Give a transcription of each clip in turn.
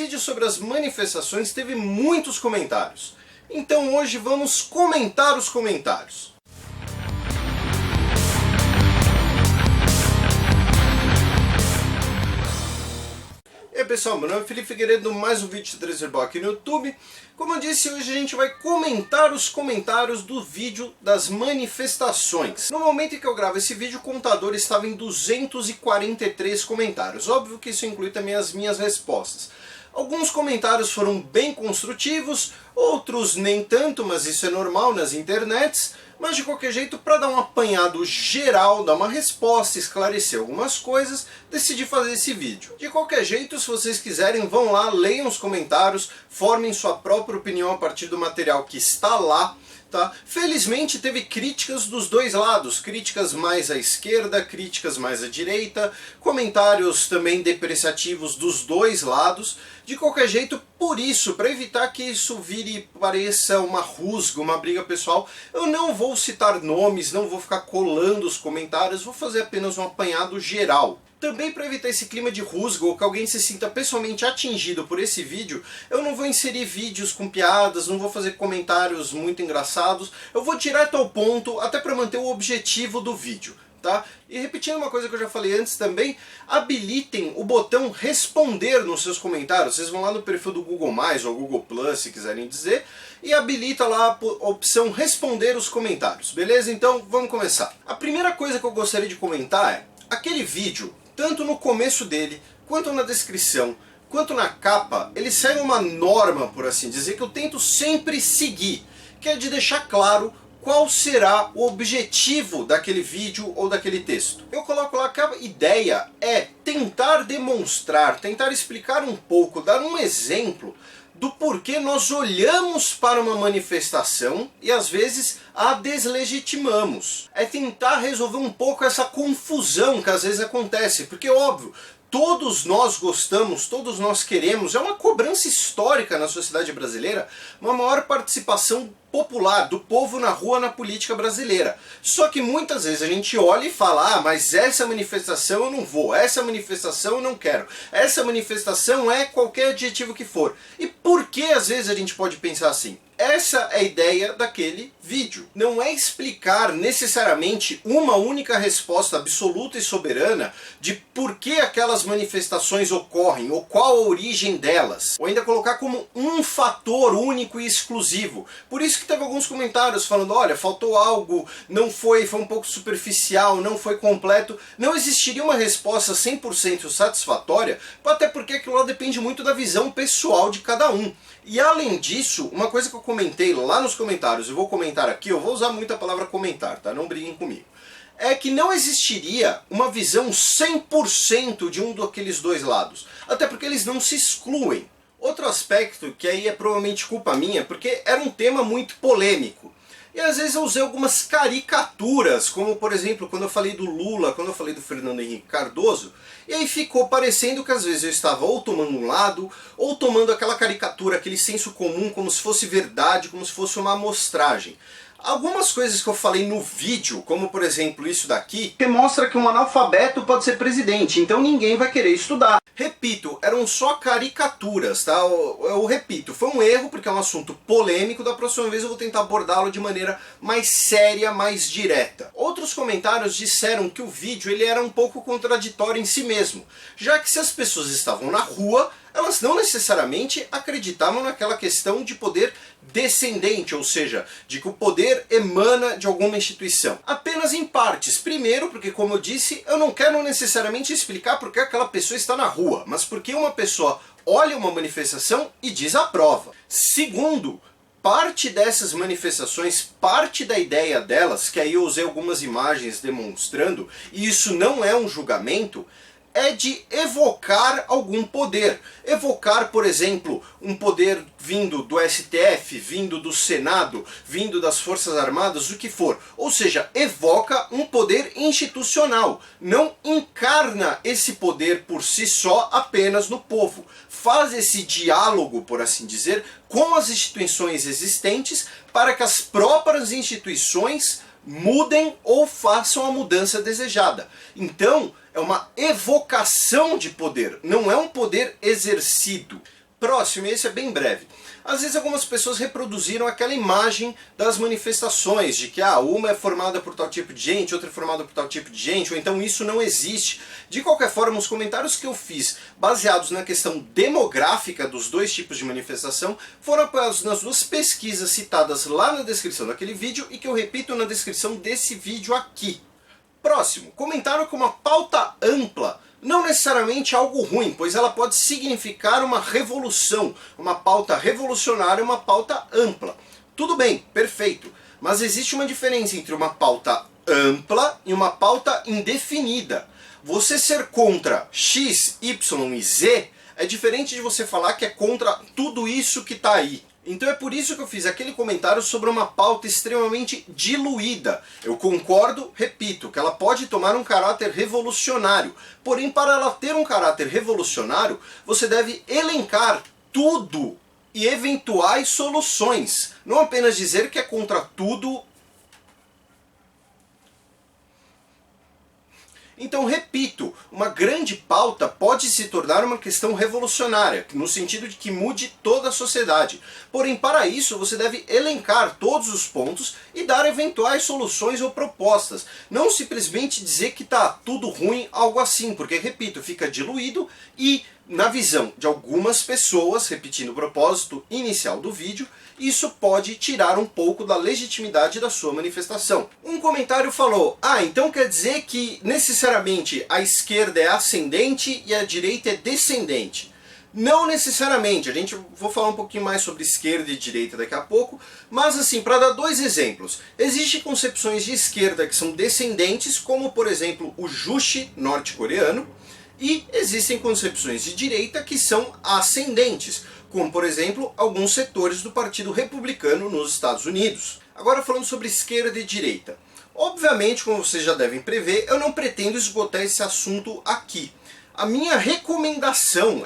vídeo sobre as manifestações teve muitos comentários. Então hoje vamos comentar os comentários. E aí pessoal, meu nome é Felipe Figueiredo, mais um vídeo de Trazerball aqui no YouTube. Como eu disse, hoje a gente vai comentar os comentários do vídeo das manifestações. No momento em que eu gravo esse vídeo, o contador estava em 243 comentários. Óbvio que isso inclui também as minhas respostas. Alguns comentários foram bem construtivos, outros nem tanto, mas isso é normal nas internets. Mas de qualquer jeito, para dar um apanhado geral, dar uma resposta, esclarecer algumas coisas, decidi fazer esse vídeo. De qualquer jeito, se vocês quiserem, vão lá, leiam os comentários, formem sua própria opinião a partir do material que está lá. Tá? Felizmente teve críticas dos dois lados, críticas mais à esquerda, críticas mais à direita, comentários também depreciativos dos dois lados. De qualquer jeito, por isso, para evitar que isso vire, pareça uma rusga, uma briga pessoal, eu não vou citar nomes, não vou ficar colando os comentários, vou fazer apenas um apanhado geral. Também para evitar esse clima de rusga ou que alguém se sinta pessoalmente atingido por esse vídeo, eu não vou inserir vídeos com piadas, não vou fazer comentários muito engraçados, eu vou direto ao ponto, até para manter o objetivo do vídeo. Tá? E repetindo uma coisa que eu já falei antes também, habilitem o botão responder nos seus comentários. Vocês vão lá no perfil do Google+, ou Google+, se quiserem dizer, e habilita lá a opção responder os comentários, beleza? Então vamos começar. A primeira coisa que eu gostaria de comentar é, aquele vídeo, tanto no começo dele, quanto na descrição, quanto na capa, ele segue uma norma, por assim dizer, que eu tento sempre seguir, que é de deixar claro qual será o objetivo daquele vídeo ou daquele texto. Eu coloco lá que a ideia é tentar demonstrar, tentar explicar um pouco, dar um exemplo do porquê nós olhamos para uma manifestação e às vezes a deslegitimamos. É tentar resolver um pouco essa confusão que às vezes acontece, porque óbvio, todos nós gostamos, todos nós queremos, é uma cobrança histórica na sociedade brasileira, uma maior participação popular, do povo na rua, na política brasileira. Só que muitas vezes a gente olha e fala, ah, mas essa manifestação eu não vou, essa manifestação eu não quero, essa manifestação é qualquer adjetivo que for. E por que às vezes a gente pode pensar assim? Essa é a ideia daquele vídeo. Não é explicar necessariamente uma única resposta absoluta e soberana de por que aquelas manifestações ocorrem, ou qual a origem delas. Ou ainda colocar como um fator único e exclusivo. Por isso que teve alguns comentários falando, olha, faltou algo, não foi um pouco superficial, não foi completo. Não existiria uma resposta 100% satisfatória, até porque aquilo lá depende muito da visão pessoal de cada um. E além disso, uma coisa que eu comentei lá nos comentários, eu vou comentar aqui, eu vou usar muito a palavra comentar, tá? Não briguem comigo. É que não existiria uma visão 100% de um daqueles dois lados. Até porque eles não se excluem. Outro aspecto, que aí é provavelmente culpa minha, porque era um tema muito polêmico. E às vezes eu usei algumas caricaturas, como por exemplo quando eu falei do Lula, quando eu falei do Fernando Henrique Cardoso, e aí ficou parecendo que às vezes eu estava ou tomando um lado, ou tomando aquela caricatura, aquele senso comum, como se fosse verdade, como se fosse uma amostragem. Algumas coisas que eu falei no vídeo, como por exemplo isso daqui, que mostra que um analfabeto pode ser presidente, então ninguém vai querer estudar. Repito, eram só caricaturas, tá? Eu repito, foi um erro porque é um assunto polêmico, da próxima vez eu vou tentar abordá-lo de maneira mais séria, mais direta. Outros comentários disseram que o vídeo ele era um pouco contraditório em si mesmo, já que se as pessoas estavam na rua, elas não necessariamente acreditavam naquela questão de poder descendente, ou seja, de que o poder emana de alguma instituição. Apenas em partes. Primeiro, porque como eu disse, eu não quero necessariamente explicar por que aquela pessoa está na rua, mas porque uma pessoa olha uma manifestação e desaprova. Segundo, parte dessas manifestações, parte da ideia delas, que aí eu usei algumas imagens demonstrando, e isso não é um julgamento, é de evocar algum poder. Evocar, por exemplo, um poder vindo do STF, vindo do Senado, vindo das Forças Armadas, o que for. Ou seja, evoca um poder institucional. Não encarna esse poder por si só apenas no povo. Faz esse diálogo, por assim dizer, com as instituições existentes para que as próprias instituições mudem ou façam a mudança desejada. Então, é uma evocação de poder, não é um poder exercido. Próximo, e esse é bem breve. Às vezes algumas pessoas reproduziram aquela imagem das manifestações, de que uma é formada por tal tipo de gente, outra é formada por tal tipo de gente, ou então isso não existe. De qualquer forma, os comentários que eu fiz, baseados na questão demográfica dos dois tipos de manifestação, foram apenas nas duas pesquisas citadas lá na descrição daquele vídeo e que eu repito na descrição desse vídeo aqui. Próximo, comentaram com uma pauta ampla. Não necessariamente algo ruim, pois ela pode significar uma revolução, uma pauta revolucionária, uma pauta ampla. Tudo bem, perfeito, mas existe uma diferença entre uma pauta ampla e uma pauta indefinida. Você ser contra X, Y e Z é diferente de você falar que é contra tudo isso que está aí. Então é por isso que eu fiz aquele comentário sobre uma pauta extremamente diluída. Eu concordo, repito, que ela pode tomar um caráter revolucionário. Porém, para ela ter um caráter revolucionário, você deve elencar tudo e eventuais soluções. Não apenas dizer que é contra tudo. Então, repito, uma grande pauta pode se tornar uma questão revolucionária, no sentido de que mude toda a sociedade. Porém, para isso, você deve elencar todos os pontos e dar eventuais soluções ou propostas. Não simplesmente dizer que está tudo ruim, algo assim, porque, repito, fica diluído e, na visão de algumas pessoas, repetindo o propósito inicial do vídeo, isso pode tirar um pouco da legitimidade da sua manifestação. Um comentário falou, então quer dizer que necessariamente a esquerda é ascendente e a direita é descendente. Não necessariamente, vou falar um pouquinho mais sobre esquerda e direita daqui a pouco, mas assim, para dar dois exemplos, existem concepções de esquerda que são descendentes, como por exemplo o Juche norte-coreano, e existem concepções de direita que são ascendentes, como por exemplo alguns setores do Partido Republicano nos Estados Unidos. Agora falando sobre esquerda e direita. Obviamente, como vocês já devem prever, eu não pretendo esgotar esse assunto aqui. A minha recomendação,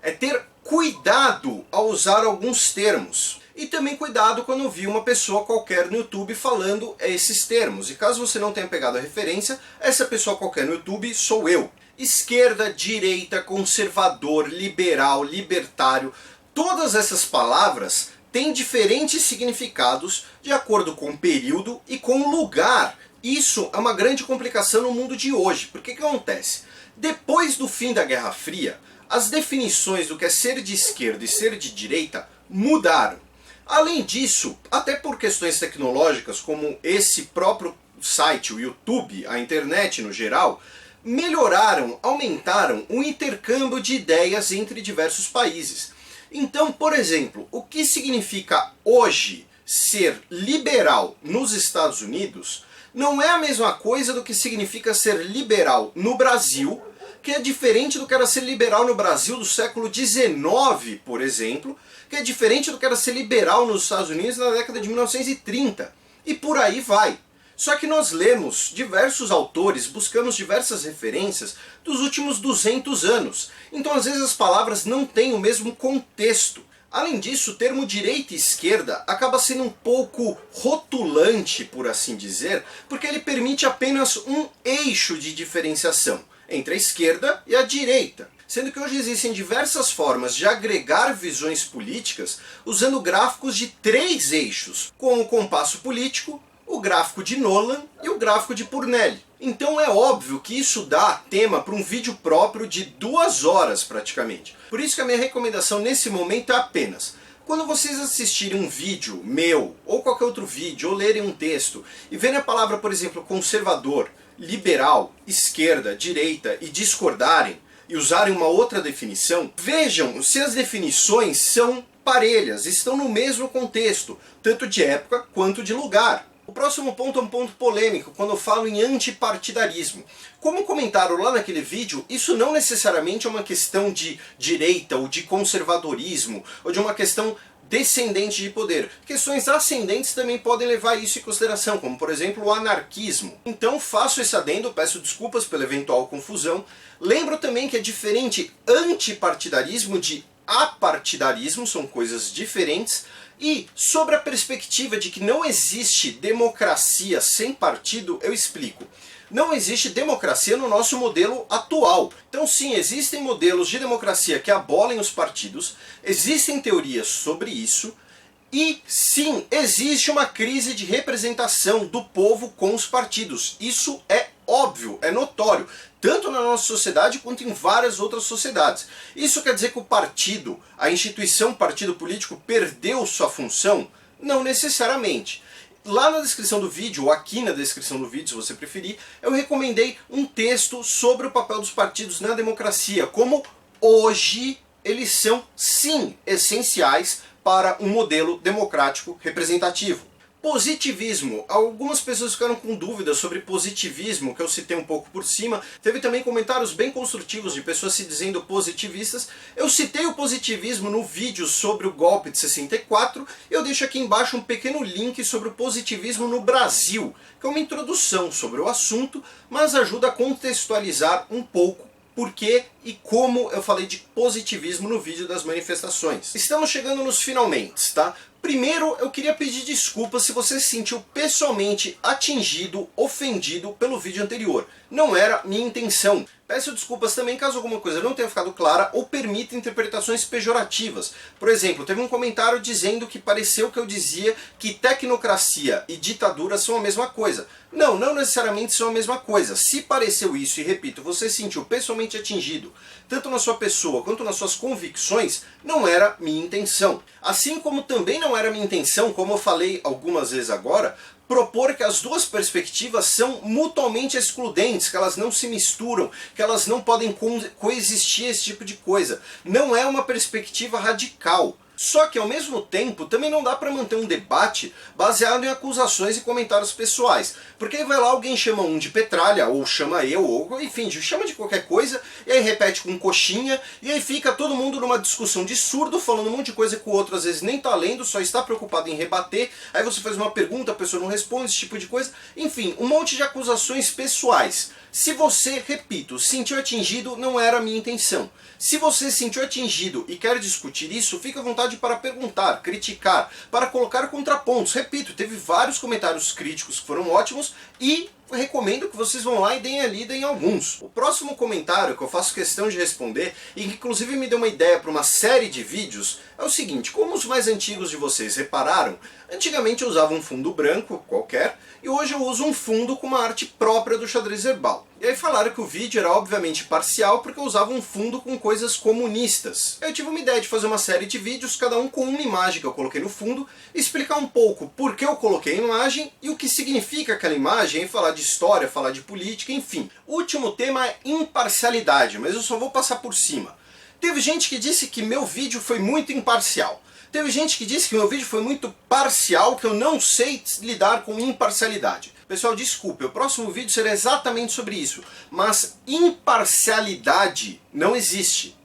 é ter cuidado ao usar alguns termos. E também cuidado quando ouvir uma pessoa qualquer no YouTube falando esses termos. E caso você não tenha pegado a referência, essa pessoa qualquer no YouTube sou eu. Esquerda, direita, conservador, liberal, libertário, todas essas palavras têm diferentes significados de acordo com o período e com o lugar. Isso é uma grande complicação no mundo de hoje. Porque o que acontece? Depois do fim da Guerra Fria, as definições do que é ser de esquerda e ser de direita mudaram. Além disso, até por questões tecnológicas, como esse próprio site, o YouTube, a internet no geral, melhoraram, aumentaram o intercâmbio de ideias entre diversos países. Então, por exemplo, o que significa hoje ser liberal nos Estados Unidos não é a mesma coisa do que significa ser liberal no Brasil, que é diferente do que era ser liberal no Brasil do século XIX, por exemplo, que é diferente do que era ser liberal nos Estados Unidos na década de 1930. E por aí vai. Só que nós lemos diversos autores, buscamos diversas referências dos últimos 200 anos. Então às vezes as palavras não têm o mesmo contexto. Além disso, o termo direita e esquerda acaba sendo um pouco rotulante, por assim dizer, porque ele permite apenas um eixo de diferenciação entre a esquerda e a direita. Sendo que hoje existem diversas formas de agregar visões políticas usando gráficos de 3 eixos, como o compasso político, o gráfico de Nolan e o gráfico de Purnell. Então é óbvio que isso dá tema para um vídeo próprio de 2 horas praticamente. Por isso que a minha recomendação nesse momento é apenas: quando vocês assistirem um vídeo meu, ou qualquer outro vídeo, ou lerem um texto, e verem a palavra, por exemplo, conservador, liberal, esquerda, direita, e discordarem, e usarem uma outra definição, vejam se as definições são parelhas, estão no mesmo contexto, tanto de época quanto de lugar. O próximo ponto é um ponto polêmico, quando eu falo em antipartidarismo. Como comentaram lá naquele vídeo, isso não necessariamente é uma questão de direita ou de conservadorismo, ou de uma questão descendente de poder. Questões ascendentes também podem levar isso em consideração, como por exemplo o anarquismo. Então faço esse adendo, peço desculpas pela eventual confusão. Lembro também que é diferente antipartidarismo de apartidarismo, são coisas diferentes. E sobre a perspectiva de que não existe democracia sem partido, eu explico. Não existe democracia no nosso modelo atual. Então sim, existem modelos de democracia que abolem os partidos, existem teorias sobre isso, e sim, existe uma crise de representação do povo com os partidos. Isso é óbvio, é notório, tanto na nossa sociedade quanto em várias outras sociedades. Isso quer dizer que o partido, a instituição partido político, perdeu sua função? Não necessariamente. Lá na descrição do vídeo, ou aqui na descrição do vídeo, se você preferir, eu recomendei um texto sobre o papel dos partidos na democracia, como hoje eles são, sim, essenciais para um modelo democrático representativo. Positivismo. Algumas pessoas ficaram com dúvidas sobre positivismo, que eu citei um pouco por cima. Teve também comentários bem construtivos de pessoas se dizendo positivistas. Eu citei o positivismo no vídeo sobre o golpe de 64. Eu deixo aqui embaixo um pequeno link sobre o positivismo no Brasil, que é uma introdução sobre o assunto, mas ajuda a contextualizar um pouco por que e como eu falei de positivismo no vídeo das manifestações. Estamos chegando nos finalmente, tá? Primeiro, eu queria pedir desculpas se você se sentiu pessoalmente atingido, ofendido pelo vídeo anterior. Não era minha intenção. Peço desculpas também caso alguma coisa não tenha ficado clara ou permita interpretações pejorativas. Por exemplo, teve um comentário dizendo que pareceu que eu dizia que tecnocracia e ditadura são a mesma coisa. Não, não necessariamente são a mesma coisa. Se pareceu isso, e repito, você se sentiu pessoalmente atingido, tanto na sua pessoa quanto nas suas convicções, não era minha intenção. Assim como também não era minha intenção, como eu falei algumas vezes agora, propor que as duas perspectivas são mutuamente excludentes, que elas não se misturam, que elas não podem coexistir esse tipo de coisa. Não é uma perspectiva radical. Só que ao mesmo tempo também não dá para manter um debate baseado em acusações e comentários pessoais. Porque aí vai lá, alguém chama um de petralha, ou chama eu, ou enfim, chama de qualquer coisa, e aí repete com coxinha, e aí fica todo mundo numa discussão de surdo, falando um monte de coisa que o outro às vezes nem tá lendo, só está preocupado em rebater, aí você faz uma pergunta, a pessoa não responde, esse tipo de coisa. Enfim, um monte de acusações pessoais. Se você, repito, se sentiu atingido, não era a minha intenção. Se você se sentiu atingido e quer discutir isso, fique à vontade para perguntar, criticar, para colocar contrapontos. Repito, teve vários comentários críticos que foram ótimos e recomendo que vocês vão lá e deem a lida em alguns. O próximo comentário que eu faço questão de responder, e que inclusive me deu uma ideia para uma série de vídeos, é o seguinte: como os mais antigos de vocês repararam, antigamente eu usava um fundo branco qualquer, e hoje eu uso um fundo com uma arte própria do xadrez verbal. E aí falaram que o vídeo era obviamente parcial porque eu usava um fundo com coisas comunistas. Eu tive uma ideia de fazer uma série de vídeos, cada um com uma imagem que eu coloquei no fundo, explicar um pouco por que eu coloquei a imagem e o que significa aquela imagem, e falar de história, falar de política, enfim. O último tema é imparcialidade, mas eu só vou passar por cima. Teve gente que disse que meu vídeo foi muito imparcial. Teve gente que disse que meu vídeo foi muito parcial, que eu não sei lidar com imparcialidade. Pessoal, desculpe, o próximo vídeo será exatamente sobre isso. Mas imparcialidade não existe.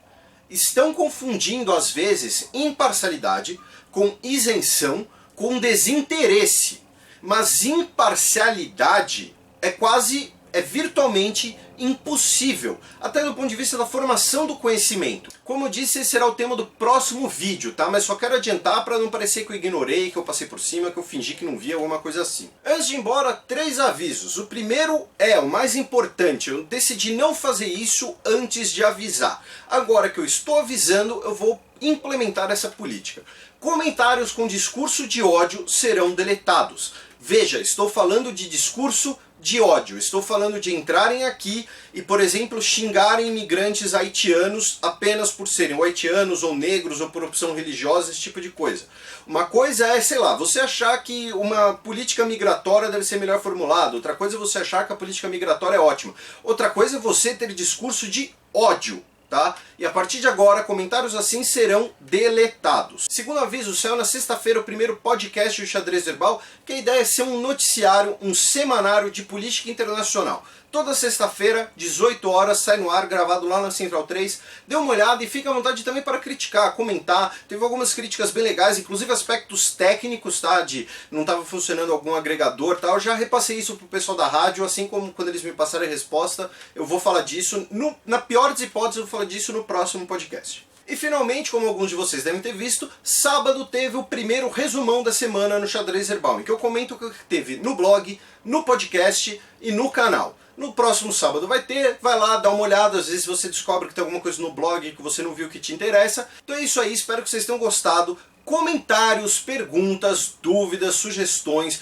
Estão confundindo, às vezes, imparcialidade com isenção, com desinteresse. Mas imparcialidade é virtualmente impossível, até do ponto de vista da formação do conhecimento. Como eu disse, esse será o tema do próximo vídeo, tá? Mas só quero adiantar para não parecer que eu ignorei, que eu passei por cima, que eu fingi que não vi, alguma coisa assim. Antes de ir embora, 3 avisos. O primeiro é o mais importante: eu decidi não fazer isso antes de avisar. Agora que eu estou avisando, eu vou implementar essa política. Comentários com discurso de ódio serão deletados. Veja, estou falando de discurso de ódio. Estou falando de entrarem aqui e, por exemplo, xingarem imigrantes haitianos apenas por serem haitianos ou negros ou por opção religiosa, esse tipo de coisa. Uma coisa é, sei lá, você achar que uma política migratória deve ser melhor formulada. Outra coisa é você achar que a política migratória é ótima. Outra coisa é você ter discurso de ódio. Tá? E a partir de agora, comentários assim serão deletados. Segundo aviso, saiu na sexta-feira o primeiro podcast do Xadrez Verbal, que a ideia é ser um noticiário, um semanário de política internacional. Toda sexta-feira, 18 horas, sai no ar, gravado lá na Central 3. Dê uma olhada e fique à vontade também para criticar, comentar. Teve algumas críticas bem legais, inclusive aspectos técnicos, tá? De não estava funcionando algum agregador, tá? Eu já repassei isso pro pessoal da rádio, assim como quando eles me passarem a resposta, eu vou falar disso. Na pior das hipóteses, eu vou falar disso no próximo podcast. E finalmente, como alguns de vocês devem ter visto, sábado teve o primeiro resumão da semana no Xadrez Verbal, em que eu comento o que teve no blog, no podcast e no canal. No próximo sábado vai ter, vai lá, dá uma olhada, às vezes você descobre que tem alguma coisa no blog que você não viu que te interessa. Então é isso aí, espero que vocês tenham gostado. Comentários, perguntas, dúvidas, sugestões,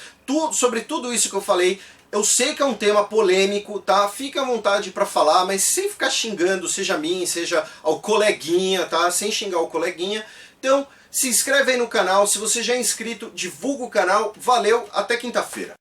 sobre tudo isso que eu falei. Eu sei que é um tema polêmico, tá? Fica à vontade para falar, mas sem ficar xingando, seja a mim, seja ao coleguinha, tá? Sem xingar o coleguinha. Então, se inscreve aí no canal, se você já é inscrito, divulga o canal. Valeu, até quinta-feira.